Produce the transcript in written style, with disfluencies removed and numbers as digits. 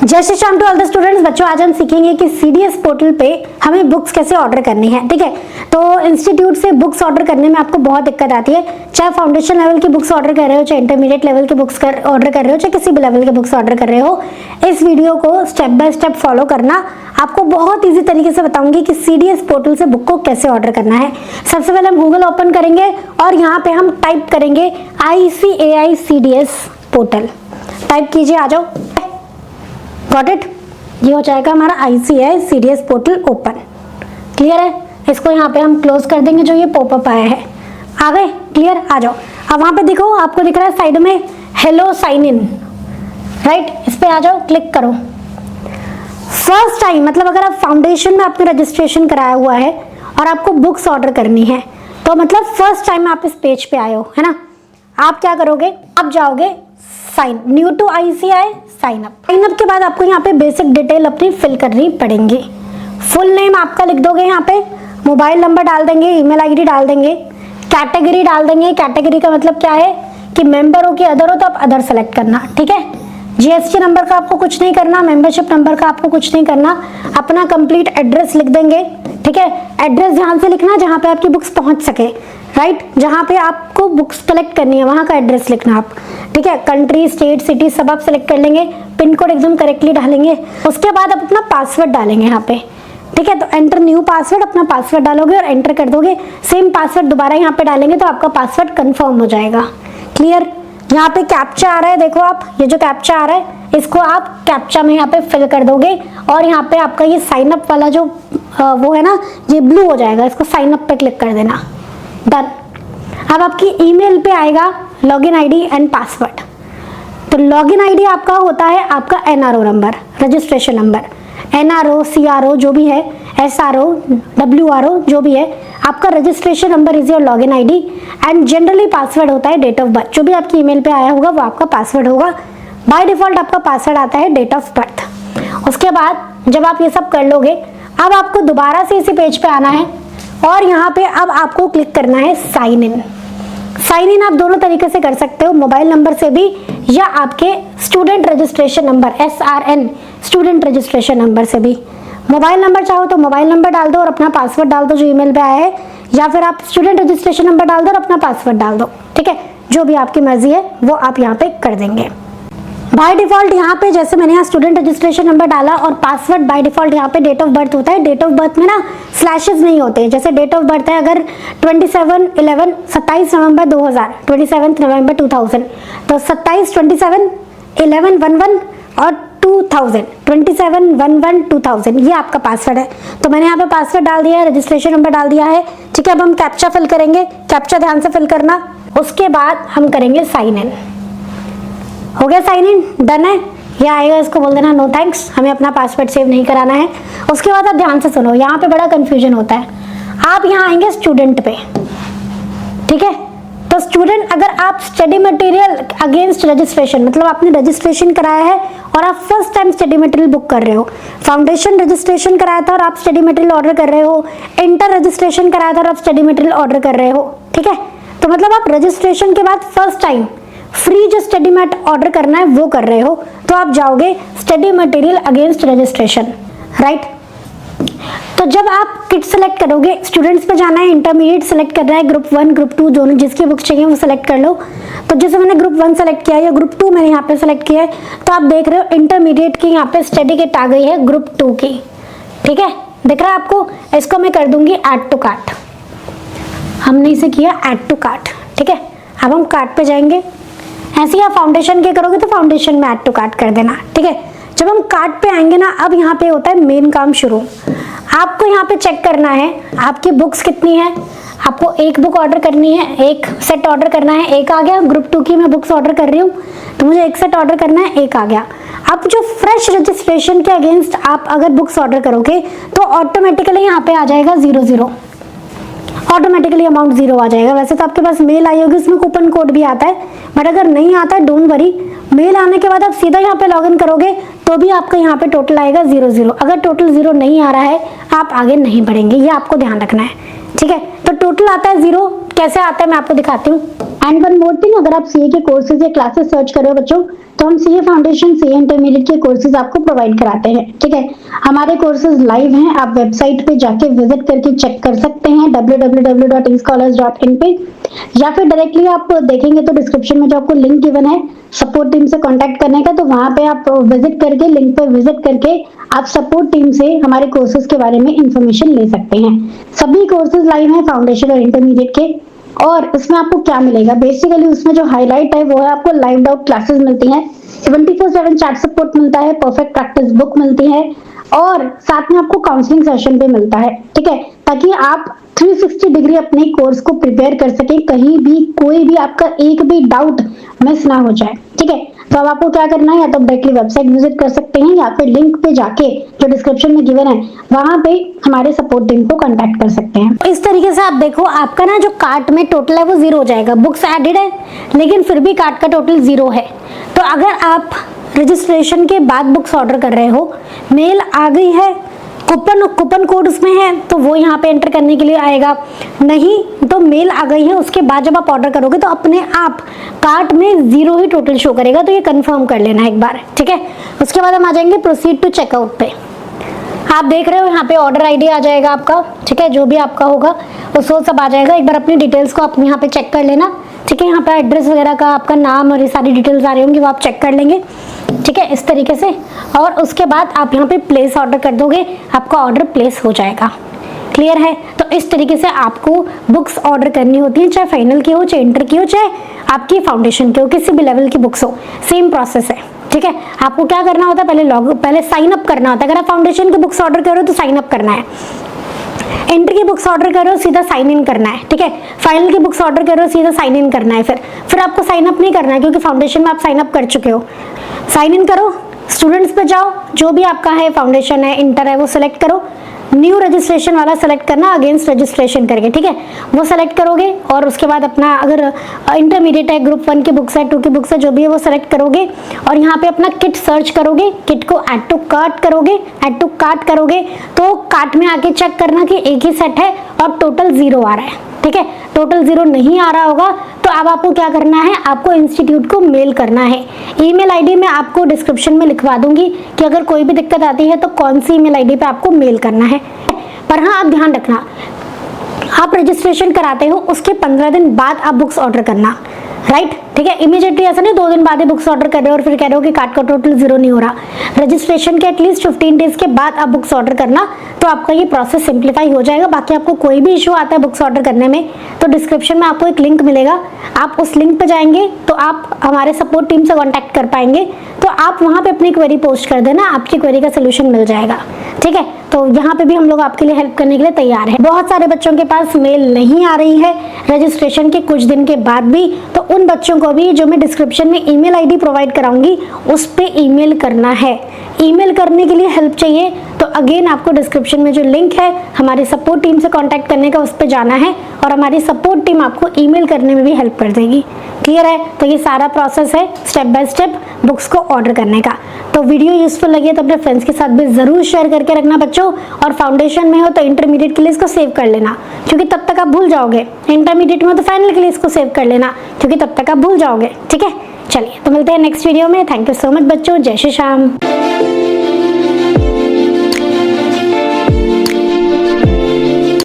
जय Shri Ram to all the students. बच्चों आज हम सीखेंगे कि सीडीएस पोर्टल पे हमें बुक्स कैसे ऑर्डर करनी है। ठीक है, तो इंस्टीट्यूट से बुक्स ऑर्डर करने में आपको बहुत दिक्कत आती है, चाहे फाउंडेशन लेवल की बुक्स ऑर्डर कर रहे हो, चाहे इंटरमीडिएट लेवल की बुक्स ऑर्डर कर रहे हो, चाहे किसी भी लेवल के बुक्स ऑर्डर कर रहे हो। इस वीडियो को स्टेप बाय स्टेप फॉलो करना, आपको बहुत ईजी तरीके से बताऊंगी कि सीडीएस पोर्टल से बुक को कैसे ऑर्डर करना है। सबसे पहले हम गूगल ओपन करेंगे और यहाँ पे हम टाइप करेंगे ICAI CDS पोर्टल। टाइप कीजिए, आ जाओ। गॉट इट, ये हो जाएगा हमारा ICAI CDS portal open. Clear है, इसको यहाँ पे हम क्लोज कर देंगे। जो ये पॉपअप आया है, आ गए? क्लियर, आ जाओ। अब वहां पे देखो, आपको दिख रहा है साइड में हेलो साइन इन, राइट? इस पे आ जाओ, क्लिक करो। फर्स्ट टाइम मतलब अगर आप फाउंडेशन में आपने रजिस्ट्रेशन कराया हुआ है और आपको बुक्स ऑर्डर करनी है, तो मतलब फर्स्ट टाइम आप इस पेज पे आए हो, है ना? आप क्या करोगे, आप जाओगे sign new to ICAI sign up. Sign up के बाद आपको यहाँ पे बेसिक डिटेल अपनी फिल करनी पड़ेंगी। फुल नेम आपका लिख दोगे, यहाँ पे मोबाइल नंबर डाल देंगे, ईमेल आईडी डाल देंगे, कैटेगरी डाल देंगे। कैटेगरी का मतलब क्या है कि मेंबर हो कि अदर हो, तो आप अदर सेलेक्ट करना। ठीक है, GST नंबर का आपको कुछ नहीं करना, मेंबरशिप नंबर का आपको कुछ नहीं करना। अपना कंप्लीट एड्रेस लिख देंगे। ठीक है, एड्रेस ध्यान से लिखना जहाँ पे आपकी बुक्स पहुंच सके, राइट? जहाँ पे आपको बुक्स कलेक्ट करनी है वहाँ का एड्रेस लिखना आप। ठीक है, कंट्री, स्टेट, सिटी सब आप सेलेक्ट कर लेंगे। पिन कोड एकदम करेक्टली डालेंगे। उसके बाद आप अपना पासवर्ड डालेंगे यहाँ पे। ठीक है, तो एंटर न्यू पासवर्ड, अपना पासवर्ड डालोगे और एंटर कर दोगे। सेम पासवर्ड दोबारा यहाँ पे डालेंगे तो आपका पासवर्ड कंफर्म हो जाएगा। क्लियर? यहाँ पे कैप्चा आ रहा है, देखो आप, ये जो कैप्चा आ रहा है इसको आप कैप्चा में यहाँ पे फिल कर दोगे और यहाँ पे आपका ये साइन अप वाला जो वो है ना, ये ब्लू हो जाएगा। इसको साइन अप पे क्लिक कर देना। डन। अब आपकी ईमेल पे आएगा लॉगिन आईडी एंड पासवर्ड। तो लॉगिन आईडी आपका होता है आपका NRO number, registration number. NRO, CRO जो भी है, SRO, WRO जो भी है, आपका registration number is your login ID. And generally password होता है डेट ऑफ बर्थ। जो भी आपकी ईमेल पे आया होगा वो आपका पासवर्ड होगा। बाय डिफॉल्ट आपका पासवर्ड आता है डेट ऑफ बर्थ। उसके बाद जब आप ये सब कर लोगे, अब आपको दोबारा से इसी पेज पे आना है और यहाँ पे अब आपको क्लिक करना है साइन इन। साइन इन आप दोनों तरीके से कर सकते हो, मोबाइल नंबर से भी या आपके student registration number SRN student registration number से भी। मोबाइल नंबर चाहो तो मोबाइल नंबर डाल दो और अपना पासवर्ड डाल दो जो ईमेल पे आया है, या फिर आप स्टूडेंट रजिस्ट्रेशन नंबर डाल दो और अपना पासवर्ड डाल दो। ठीक है, जो भी आपकी मर्जी है वो आप यहाँ पे कर देंगे। बाय डिफॉल्ट यहाँ पे जैसे मैंने यहाँ स्टूडेंट रजिस्ट्रेशन नंबर डाला और पासवर्ड बाय डिफॉल्ट यहाँ पे डेट ऑफ बर्थ होता है। डेट ऑफ बर्थ में ना स्लैशेस नहीं होते। जैसे डेट ऑफ बर्थ है अगर 27 नवंबर 2000, 27 नवंबर 2000, तो 27, 27, 11, 11 और 2000, 27, 11, 2000 ये आपका पासवर्ड है। तो मैंने यहाँ पे पासवर्ड डाल दिया है, रजिस्ट्रेशन नंबर डाल दिया है। ठीक है, अब हम कैप्चा फिल करेंगे। कैप्चा ध्यान से फिल करना। उसके बाद हम करेंगे साइन इन। हो गया साइन इन, डन है। ये आएगा, इसको बोल देना नो थैंक्स, हमें अपना पासवर्ड सेव नहीं कराना है। उसके बाद आप ध्यान से सुनो, यहाँ पे बड़ा कंफ्यूजन होता है। आप यहाँ आएंगे स्टूडेंट पे। ठीक है, तो स्टूडेंट अगर आप स्टडी मटेरियल अगेंस्ट रजिस्ट्रेशन, मतलब आपने रजिस्ट्रेशन कराया है और आप first time study material book कर रहे हो, फाउंडेशन रजिस्ट्रेशन कराया था और आप स्टडी मटेरियल ऑर्डर कर रहे हो, इंटर रजिस्ट्रेशन कराया था और आप स्टडी मटेरियल ऑर्डर कर रहे हो। ठीक है, तो मतलब आप रजिस्ट्रेशन के बाद फर्स्ट टाइम फ्री जो स्टडी मैट ऑर्डर करना है वो कर रहे हो, तो आप जाओगे study material against registration, right? तो जब आप किट सेलेक्ट करोगे, स्टूडेंट्स पे जाना है, इंटरमीडिएट सेलेक्ट करना है, ग्रुप 1 ग्रुप 2 दोनों जिसकी बुक चाहिए वो सेलेक्ट कर लो। तो जैसे मैंने ग्रुप 1 सेलेक्ट किया है या ग्रुप 2 मैंने यहाँ पे सेलेक्ट किया है, तो आप देख रहे हो इंटरमीडिएट की यहाँ पे स्टडी किट आ गई है ग्रुप 2 की। ठीक है, दिख रहा है आपको? इसको मैं कर दूंगी ऐड टू कार्ट। हमने इसे किया ऐड टू कार्ट। ठीक है, अब हम कार्ट पे जाएंगे। ऐसे ही आप फाउंडेशन के करोगे तो फाउंडेशन में ऐड टू कार्ट कर देना। ठीक है, जब हम कार्ट पे आएंगे ना, अब यहाँ पे होता है मेन काम शुरू। आपको यहाँ पे चेक करना है आपकी बुक्स कितनी है। आपको एक बुक ऑर्डर करनी है, एक सेट ऑर्डर करना है, एक आ गया। ग्रुप 2 की मैं बुक्स ऑर्डर कर रही हूँ तो मुझे एक सेट ऑर्डर करना है, एक आ गया। अब जो फ्रेश रजिस्ट्रेशन के अगेंस्ट आप अगर बुक्स ऑर्डर करोगे तो ऑटोमेटिकली यहाँ पे आ जाएगा 00, ऑटोमेटिकली अमाउंट 0 आ जाएगा। वैसे तो आपके पास मेल आई होगी, उसमें कूपन कोड भी आता है, बट अगर नहीं आता है डोंट वरी, मेल आने के बाद आप सीधा यहाँ पे लॉगिन करोगे तो भी आपका यहाँ पे टोटल आएगा 00। अगर टोटल 0 नहीं आ रहा है आप आगे नहीं बढ़ेंगे, ये आपको ध्यान रखना है। ठीक है, तो टोटल आता है 0। कैसे आता है मैं आपको दिखाती हूँ, एंड वन मोर थिंग, अगर आप सीए के कोर्सेज या क्लासेस सर्च कर रहे हो बच्चों, तो हम सीए फाउंडेशन, सीए इंटरमीडिएट के कोर्सेज आपको प्रोवाइड कराते हैं। ठीक है, हमारे कोर्सेज लाइव हैं, आप वेबसाइट पे जाके विजिट करके चेक कर सकते हैं www.escholars.in पे, या फिर डायरेक्टली आप देखेंगे तो डिस्क्रिप्शन में जो आपको लिंक गिवन है सपोर्ट टीम से कांटेक्ट करने का, तो वहां पे आप विजिट करके, लिंक पे विजिट करके आप सपोर्ट टीम से हमारे कोर्सेज के बारे में इंफॉर्मेशन ले सकते हैं। सभी कोर्सेज लाइव हैं फाउंडेशन और इंटरमीडिएट के। और इसमें आपको क्या मिलेगा, बेसिकली उसमें जो हाईलाइट है वो है आपको लाइव डाउट क्लासेस मिलती हैं, 24/7 चैट सपोर्ट मिलता है, परफेक्ट प्रैक्टिस बुक मिलती है, और साथ में आपको काउंसलिंग सेशन भी मिलता है। ठीक है, ताकि आप 360 डिग्री अपने कोर्स को प्रिपेयर कर सके, कहीं भी कोई भी आपका एक भी डाउट मिस ना हो जाए। ठीक है, तो अब आपको क्या करना है, या तो डायरेक्टली वेबसाइट विजिट कर सकते हैं, या फिर लिंक पे जाके जो डिस्क्रिप्शन में गिवन है वहां पे हमारे सपोर्ट टीम को कांटेक्ट कर सकते हैं। इस तरीके से आप देखो, आपका ना जो कार्ट में टोटल है वो 0 हो जाएगा। बुक्स एडेड है लेकिन फिर भी कार्ट का टोटल 0 है। तो अगर आप रजिस्ट्रेशन के बाद बुक्स ऑर्डर कर रहे हो, मेल आ गई है, कूपन कोड उसमें है तो वो यहाँ पे एंटर करने के लिए आएगा, नहीं तो मेल आ गई है उसके बाद जब आप ऑर्डर करोगे तो अपने आप कार्ट में 0 ही टोटल शो करेगा। तो ये कंफर्म कर लेना एक बार। ठीक है, उसके बाद हम आ जाएंगे प्रोसीड टू चेकआउट पे। आप देख रहे हो यहाँ पे ऑर्डर आईडी आ जाएगा आपका। ठीक है, जो भी आपका होगा वो सब आ जाएगा। एक बार अपनी डिटेल्स को आप यहाँ पे चेक कर लेना। ठीक है, यहाँ पे एड्रेस वगैरह का, आपका नाम और ये सारी डिटेल्स आ रही होंगी, वो आप चेक कर लेंगे। ठीक है, इस तरीके से। और उसके बाद आप यहाँ पे प्लेस ऑर्डर कर दोगे, आपका ऑर्डर प्लेस हो जाएगा। क्लियर है? तो इस तरीके से आपको बुक्स ऑर्डर करनी होती है, चाहे फाइनल की हो, चाहे इंटर की हो, चाहे आपकी फाउंडेशन की हो, किसी भी लेवल की बुक्स हो, सेम प्रोसेस है। ठीक है, आपको क्या करना होता है, पहले साइन अप करना होता है। अगर आप फाउंडेशन की बुक्स ऑर्डर करो तो साइन अप करना है, एंट्री की बुक्स ऑर्डर करो सीधा साइन इन करना है। ठीक है, फाइनल की बुक्स ऑर्डर करो सीधा साइन इन करना है। फिर आपको साइन अप नहीं करना है, क्योंकि फाउंडेशन में आप साइन अप कर चुके हो। साइन इन करो, स्टूडेंट्स पे जाओ, जो भी आपका है, फाउंडेशन है, इंटर है, वो सिलेक्ट करो। न्यू रजिस्ट्रेशन वाला सेलेक्ट करना, अगेंस्ट रजिस्ट्रेशन करके। ठीक है, वो सेलेक्ट करोगे और उसके बाद अपना, अगर इंटरमीडिएट है, ग्रुप 1 की बुक्स है, 2 की बुक्स है, जो भी है वो सेलेक्ट करोगे और यहाँ पे अपना किट सर्च करोगे, किट को ऐड टू कार्ट करोगे तो कार्ट में आके चेक करना कि एक ही सेट है और टोटल 0 आ रहा है। ठीक है, टोटल 0 नहीं आ रहा होगा तो अब आपको क्या करना है, आपको इंस्टीट्यूट को मेल करना है। ईमेल आईडी मैं आपको डिस्क्रिप्शन में लिखवा दूंगी कि अगर कोई भी दिक्कत आती है तो कौन सी ईमेल आईडी पे आपको मेल करना है। पर हाँ, आप ध्यान रखना, आप रजिस्ट्रेशन कराते हो उसके 15 दिन बाद आप बुक्स ऑर्डर करना। राइट? ठीक है, इमीडिएटली ऐसा नहीं 2 दिन बाद ही बुक्स ऑर्डर कर रहे हो और फिर कह रहे हो कि कार्ट का टोटल 0 नहीं हो रहा। रजिस्ट्रेशन के एटलीस्ट 15 डेज के बाद आप बुक्स ऑर्डर करना, तो आपका ये प्रोसेस सिंप्लीफाई हो जाएगा। बाकी आपको कोई भी इशू आता है बुक्स ऑर्डर करने में तो डिस्क्रिप्शन में आपको एक लिंक मिलेगा, आप उस लिंक पे जाएंगे तो आप हमारे सपोर्ट टीम से कॉन्टैक्ट कर पाएंगे। तो आप वहाँ पे अपनी क्वेरी पोस्ट कर देना, आपकी क्वेरी का सोल्यूशन मिल जाएगा। ठीक है, तो यहाँ पे भी हम लोग आपके लिए हेल्प करने के लिए तैयार हैं। बहुत सारे बच्चों के पास मेल नहीं आ रही है रजिस्ट्रेशन के कुछ दिन के बाद भी, तो उन बच्चों को भी जो मैं डिस्क्रिप्शन में ईमेल आईडी प्रोवाइड कराऊंगी उस पे ईमेल करना है। ईमेल करने के लिए हेल्प चाहिए तो अगेन आपको डिस्क्रिप्शन में जो लिंक है हमारी सपोर्ट टीम से कांटेक्ट करने का, उस पे जाना है और हमारी सपोर्ट टीम आपको ईमेल करने में भी हेल्प कर देगी। क्लियर है? तो ये सारा प्रोसेस है स्टेप बाय स्टेप बुक्स को ऑर्डर करने का। तो वीडियो यूजफुल लगी तो अपने फ्रेंड्स के साथ भी जरूर शेयर करके रखना बच्चों, और फाउंडेशन में हो तो इंटरमीडिएट के लिए इसको सेव कर लेना, क्योंकि तब तक आप भूल जाओगे। इंटरमीडिएट में हो तो फाइनल के लिए इसको सेव कर लेना, क्योंकि तब तक आप भूल जाओगे। ठीक है, चलिए तो मिलते हैं नेक्स्ट वीडियो में। थैंक यू सो मच बच्चों, जय श्री श्याम।